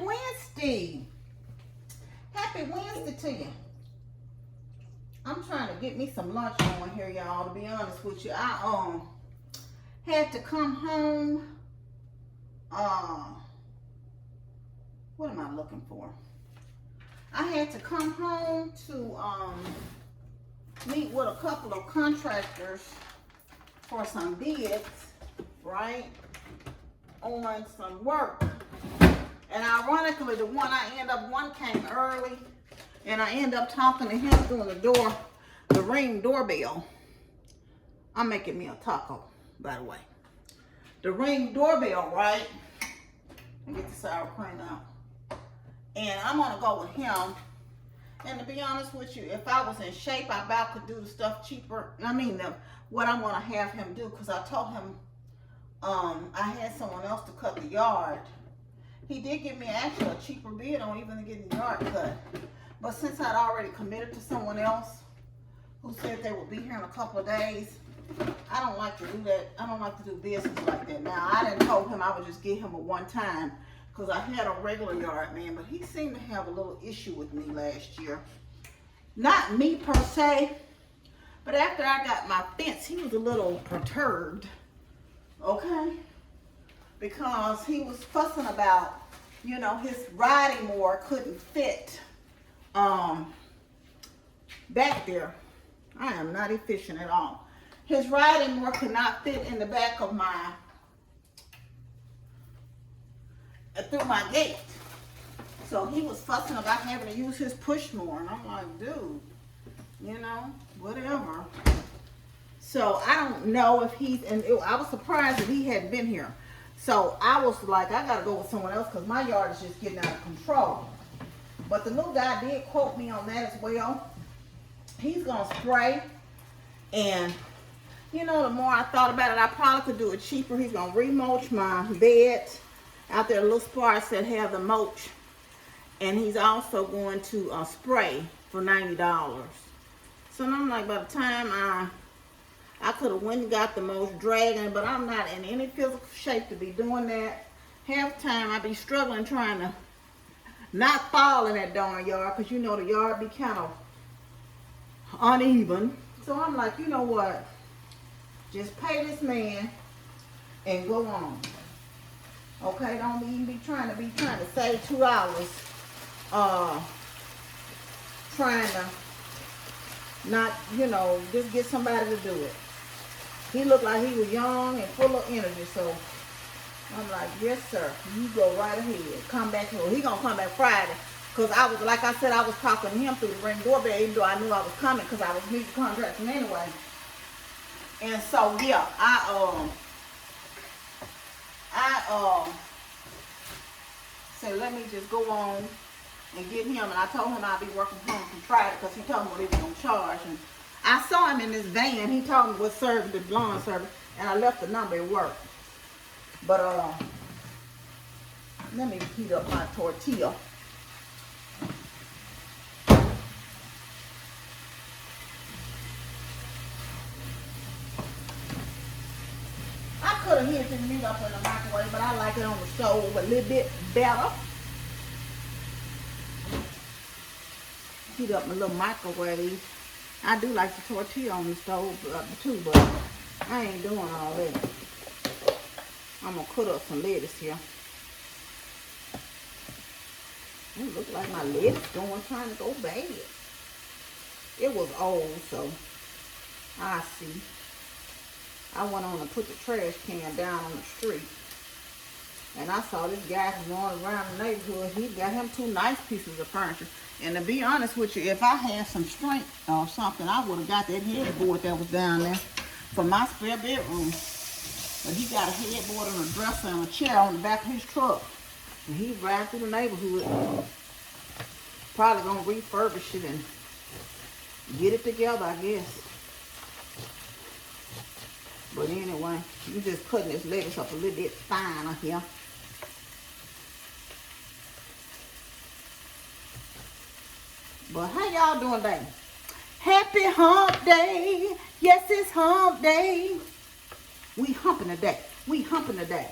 Wednesday. Happy Wednesday to you. I'm trying to get me some lunch on here, y'all, to be honest with you. I had to come home. What am I looking for? I had to come home to meet with a couple of contractors for some bids, right, on some work. And ironically, the one came early, and I end up talking to him through the Ring doorbell. I'm making me a taco, by the way. The Ring doorbell, right? Let me get the sour cream out. And I'm gonna go with him. And to be honest with you, if I was in shape, I about could do the stuff cheaper. What I'm gonna have him do, because I told him I had someone else to cut the yard. He did give me actually a cheaper bid on even getting the yard cut. But since I'd already committed to someone else who said they would be here in a couple of days, I don't like to do that. I don't like to do business like that. Now, I didn't told him I would just give him a one time, because I had a regular yard man, but he seemed to have a little issue with me last year. Not me per se, but after I got my fence, he was a little perturbed, okay? Because he was fussing about, his riding mower couldn't fit back there. I am not efficient at all. His riding mower could not fit in the back of through my gate. So he was fussing about having to use his push mower. And I'm like, dude, whatever. So I don't know if I was surprised that he hadn't been here. So I was like, I gotta go with someone else because my yard is just getting out of control. But the little guy did quote me on that as well. He's gonna spray, and the more I thought about it, I probably could do it cheaper. He's gonna remulch my bed out there, little spots that have the mulch, and he's also going to spray for $90. So I'm like, by the time I could have went and got the most dragging, but I'm not in any physical shape to be doing that. Half the time I be struggling trying to not fall in that darn yard, because the yard be kind of uneven. So I'm like, you know what? Just pay this man and go on. Okay, don't even be trying to save 2 hours trying to not, just get somebody to do it. He looked like he was young and full of energy, so I'm like, yes, sir. You go right ahead. Come back here. He gonna come back Friday, because I was talking to him through the Ring doorbell, even though I knew I was coming, because I was meeting Contractor anyway. And so yeah, I said, let me just go on and get him. And I told him I'd be working home from Friday, because he told me what he was gonna charge. And I saw him in this van. He told me what service, the blonde service, and I left the number at work. But let me heat up my tortilla. I could have heated the meat up in the microwave, but I like it on the stove a little bit better. Heat up my little microwave. I do like the tortilla on the stove too, but I ain't doing all that. I'm gonna cut up some lettuce here. It looks like my lettuce trying to go bad. It was old, so I see. I went on and put the trash can down on the street, and I saw this guy going around the neighborhood. He got him 2 nice pieces of furniture. And to be honest with you, if I had some strength or something, I would have got that headboard that was down there for my spare bedroom. But he got a headboard and a dresser and a chair on the back of his truck. And he rides through the neighborhood. Probably gonna refurbish it and get it together, I guess. But anyway, you just cutting this lettuce up a little bit finer here. But how y'all doing today? Happy hump day. Yes, it's hump day. We humping today. We humping today.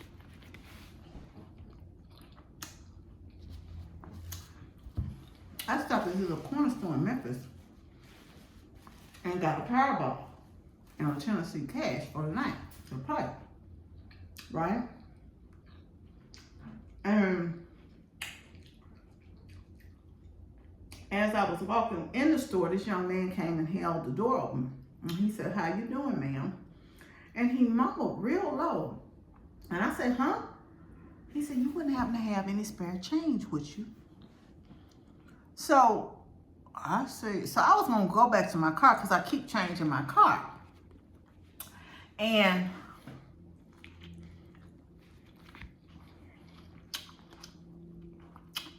I stopped at this corner store in Memphis and got a Powerball and a Tennessee cash for the night to play. Right? And as I was walking in the store, this young man came and held the door open. And he said, "How you doing, ma'am?" And he mumbled real low. And I said, "Huh?" He said, "You wouldn't happen to have any spare change, would you?" So I said, so I was going to go back to my car because I keep changing my car. And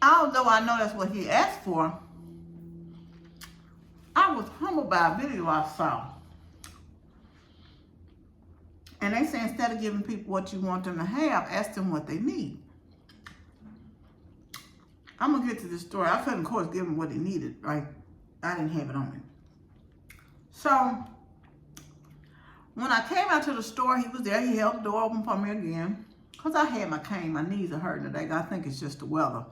although I know that's what he asked for, I was humbled by a video I saw. And they say instead of giving people what you want them to have, ask them what they need. I'm going to get to this story. I couldn't, of course, give him what he needed, right? I didn't have it on me. So, when I came out to the store, he was there. He held the door open for me again. Because I had my cane. My knees are hurting today. I think it's just the weather.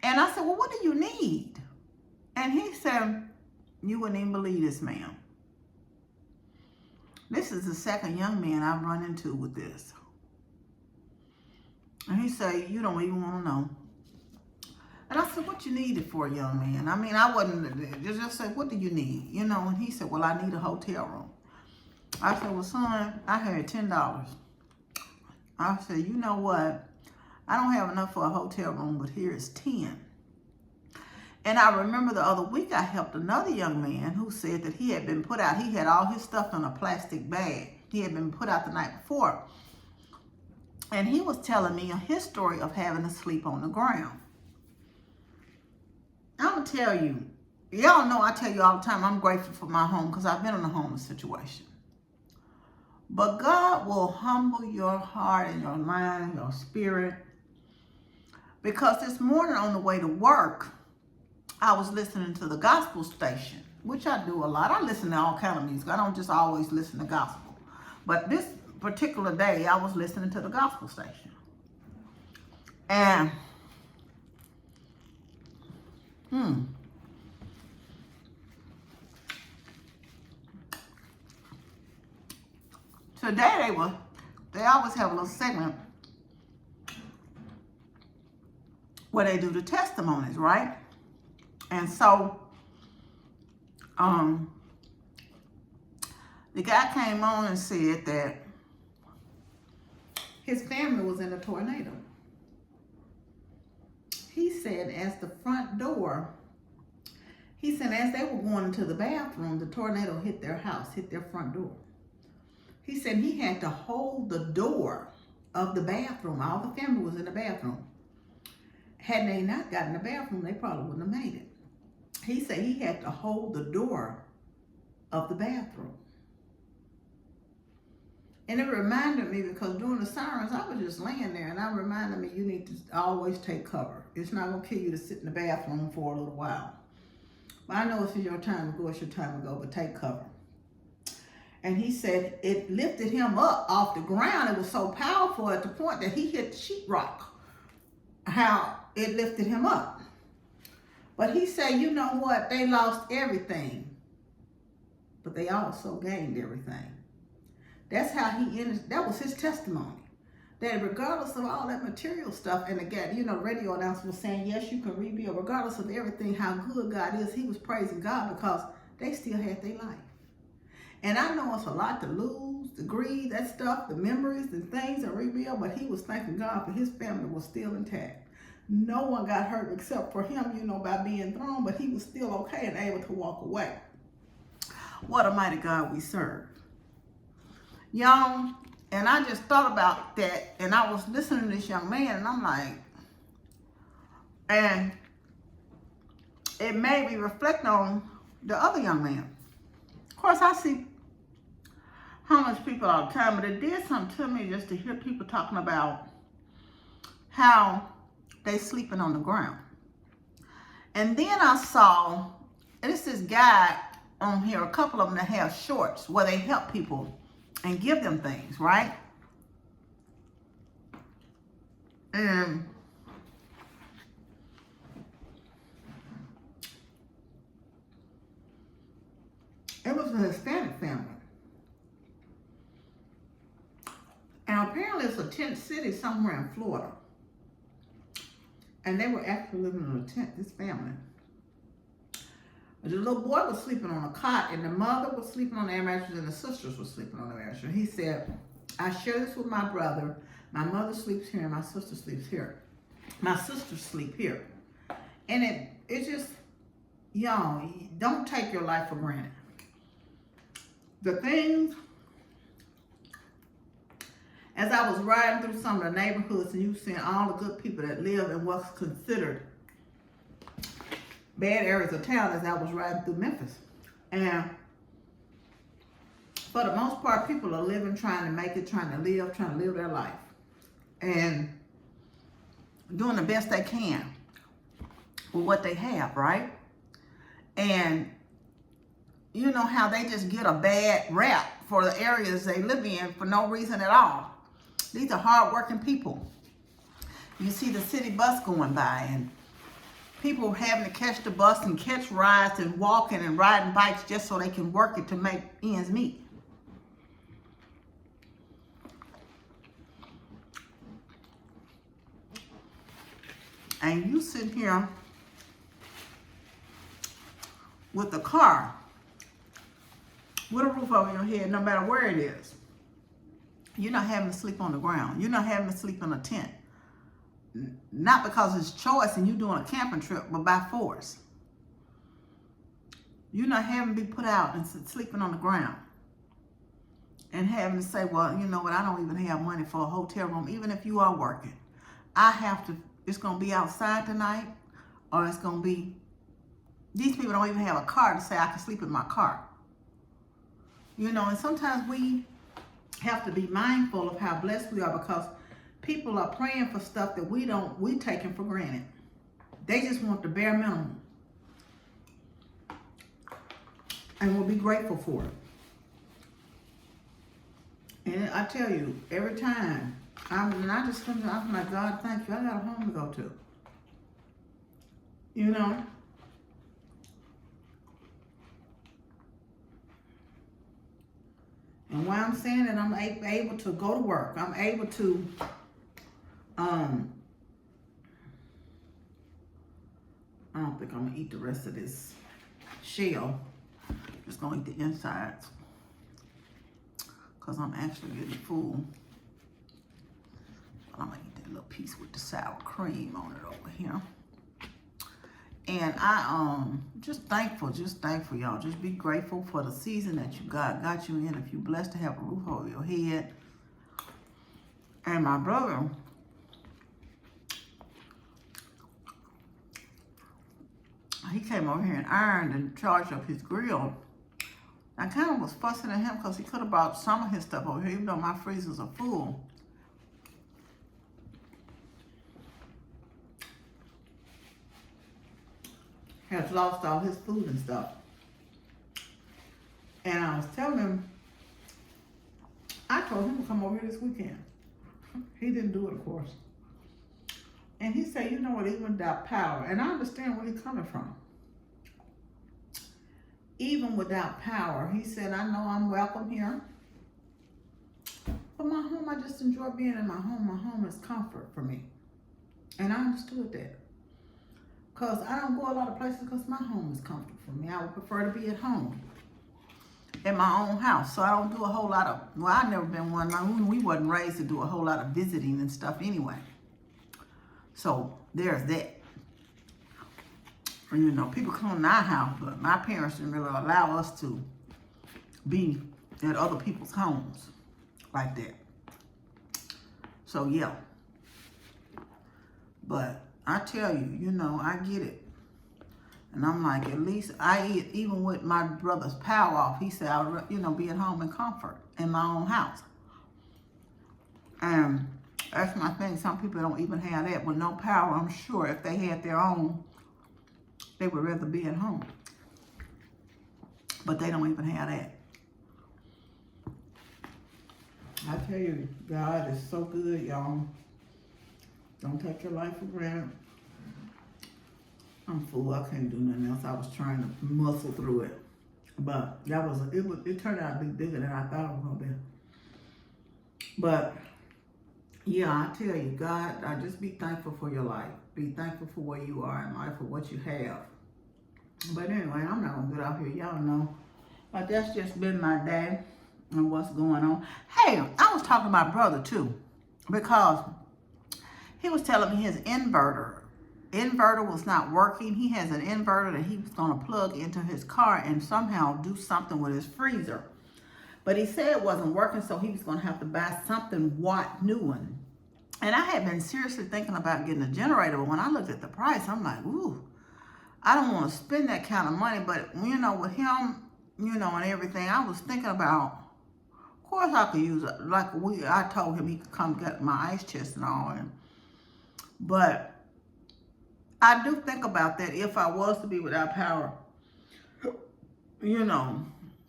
And I said, "Well, what do you need?" And he said, "You wouldn't even believe this, ma'am. This is the second young man I've run into with this." And he said, "You don't even want to know." And I said, "What you need it for, young man?" I mean, I wasn't, just said, "What do you need?" You know, and he said, "Well, I need a hotel room." I said, "Well, son, I had $10. I said, "You know what? I don't have enough for a hotel room, but here is 10. And I remember the other week I helped another young man who said that he had been put out. He had all his stuff in a plastic bag. He had been put out the night before. And he was telling me his story of having to sleep on the ground. I'm going to tell you, y'all know I tell you all the time I'm grateful for my home because I've been in a homeless situation. But God will humble your heart and your mind, your spirit. Because this morning on the way to work, I was listening to the gospel station, which I do a lot. I listen to all kind of music. I don't just always listen to gospel. But this particular day, I was listening to the gospel station. And, today they always have a little segment where they do the testimonies, right? And so, the guy came on and said that his family was in a tornado. He said as the front door, he said as they were going into the bathroom, the tornado hit their house, hit their front door. He said he had to hold the door of the bathroom. All the family was in the bathroom. Had they not gotten in the bathroom, they probably wouldn't have made it. He said he had to hold the door of the bathroom. And it reminded me, because during the sirens, I was just laying there, and I reminded me, you need to always take cover. It's not going to kill you to sit in the bathroom for a little while. But I know it's your time to go, it's your time to go, but take cover. And he said it lifted him up off the ground. It was so powerful at the point that he hit the sheetrock, how it lifted him up. But he said, you know what? They lost everything, but they also gained everything. That's how he ended. That was his testimony. That regardless of all that material stuff, and again, the radio announcer was saying, yes, you can rebuild. Regardless of everything, how good God is, he was praising God because they still had their life. And I know it's a lot to lose, to grieve, that stuff, the memories and things and rebuild, but he was thanking God for his family was still intact. No one got hurt except for him, by being thrown, but he was still okay and able to walk away. What a mighty God we serve. Y'all, and I just thought about that, and I was listening to this young man, and I'm like, and it made me reflect on the other young man. Of course, I see homeless people all the time, but it did something to me just to hear people talking about how they sleeping on the ground. And then I saw, and it's this guy on here, a couple of them that have shorts where they help people and give them things, right? And apparently it's a tent city somewhere in Florida. And they were actually living in a tent, this family. The little boy was sleeping on a cot, and the mother was sleeping on the air mattress, and the sisters were sleeping on the air mattress. He said, I share this with my brother. My mother sleeps here, and my sister sleeps here. My sisters sleep here. And it just, y'all, don't take your life for granted. The things, as I was riding through some of the neighborhoods, and you seeing all the good people that live in what's considered bad areas of town, as I was riding through Memphis. And for the most part, people are living, trying to make it, trying to live their life. And doing the best they can with what they have, right? And you know how they just get a bad rap for the areas they live in for no reason at all. These are hard-working people. You see the city bus going by, and people having to catch the bus and catch rides and walking and riding bikes just so they can work it to make ends meet. And you sit here with a car, with a roof over your head, no matter where it is. You're not having to sleep on the ground. You're not having to sleep in a tent. Not because it's choice and you're doing a camping trip, but by force. You're not having to be put out and sleeping on the ground. And having to say, well, you know what, I don't even have money for a hotel room, even if you are working. I have to, it's going to be outside tonight, or it's going to be, these people don't even have a car to say I can sleep in my car. You know, and sometimes we have to be mindful of how blessed we are, because people are praying for stuff that we taking for granted. They just want the bare minimum. And we'll be grateful for it. And I tell you, every time, I just come to, I'm like, God, thank you, I got a home to go to. You know? And why I'm saying that, I'm able to go to work. I'm able to, I don't think I'm gonna eat the rest of this shell. Just gonna eat the insides, because I'm actually getting full. But I'm gonna eat that little piece with the sour cream on it over here. And I just thankful, y'all. Just be grateful for the season that you got you in. If you're blessed to have a roof over your head. And my brother, he came over here and ironed and charged up his grill. I kind of was fussing at him because he could have brought some of his stuff over here, even though my freezers are full. Has lost all his food and stuff. And I was telling him, I told him to come over here this weekend. He didn't do it, of course. And he said, you know what, even without power, and I understand where he's coming from. Even without power, he said, I know I'm welcome here. But my home, I just enjoy being in my home. My home is comfort for me. And I understood that. Because I don't go a lot of places because my home is comfortable for me. I would prefer to be at home in my own house. So I don't do a whole lot of, well, I've never been one. We wasn't raised to do a whole lot of visiting and stuff anyway. So there's that. You know, people come to our house, but my parents didn't really allow us to be at other people's homes like that. So yeah. But I tell you, you know, I get it. And I'm like, at least even with my brother's power off, he said, I'll, you know, be at home in comfort in my own house. And that's my thing. Some people don't even have that. With no power, I'm sure if they had their own, they would rather be at home. But they don't even have that. I tell you, God is so good, y'all. Don't take your life for granted. I'm full. I can't do nothing else. I was trying to muscle through it. But it turned out to be bigger than I thought it was going to be. But Yeah, I tell you, God, I just be thankful for your life. Be thankful for where you are in life, for what you have. But anyway, I'm not gonna get out here. Y'all know. But that's just been my day and what's going on. Hey, I was talking to my brother too, because he was telling me his inverter was not working. He has an inverter that he was gonna plug into his car and somehow do something with his freezer. But he said it wasn't working, so he was gonna have to buy something watt new one. And I had been seriously thinking about getting a generator, but when I looked at the price, I'm like, ooh, I don't want to spend that kind of money. But you know, with him, you know, and everything, I was thinking about, of course I could use it. Like I told him he could come get my ice chest and all. But I do think about that. If I was to be without power, you know,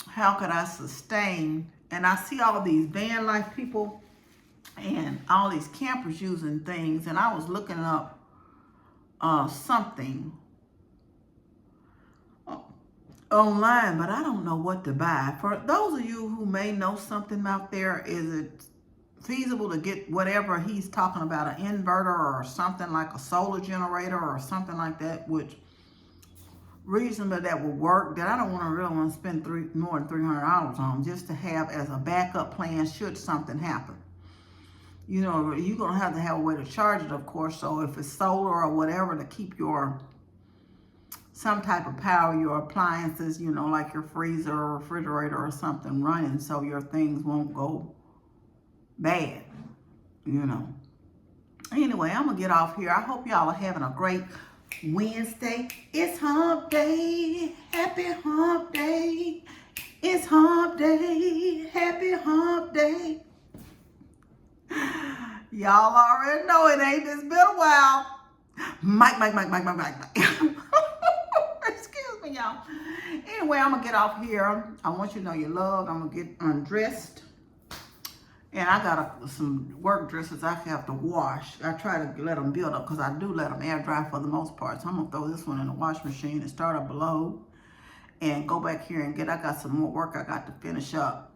how could I sustain? And I see all these van life people and all these campers using things, and I was looking up something online, but I don't know what to buy. For those of you who may know something out there, is it feasible to get whatever he's talking about, an inverter or something like a solar generator or something like that, which reasonable that will work, that I don't really want to spend more than $300 on, just to have as a backup plan should something happen. You know, you're going to have a way to charge it, of course. So if it's solar or whatever, to keep your, some type of power, your appliances, you know, like your freezer or refrigerator or something running, so your things won't go bad, you know. Anyway, I'm going to get off here. I hope y'all are having a great Wednesday. It's hump day. Happy hump day. It's hump day. Happy hump day. Y'all already know it ain't. It's been a while. Mike. Excuse me, y'all. Anyway, I'm going to get off here. I want you to know you're loved. I'm going to get undressed. And I got some work dresses I have to wash. I try to let them build up because I do let them air dry for the most part. So I'm going to throw this one in the wash machine and start up below. And go back here and I got some more work I got to finish up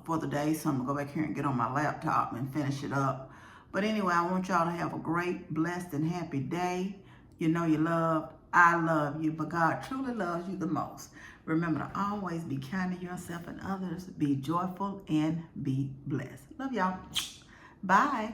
for the day. So I'm going to go back here and get on my laptop and finish it up. But anyway, I want y'all to have a great, blessed, and happy day. You know you're loved. I love you, but God truly loves you the most. Remember to always be kind to yourself and others. Be joyful and be blessed. Love y'all. Bye.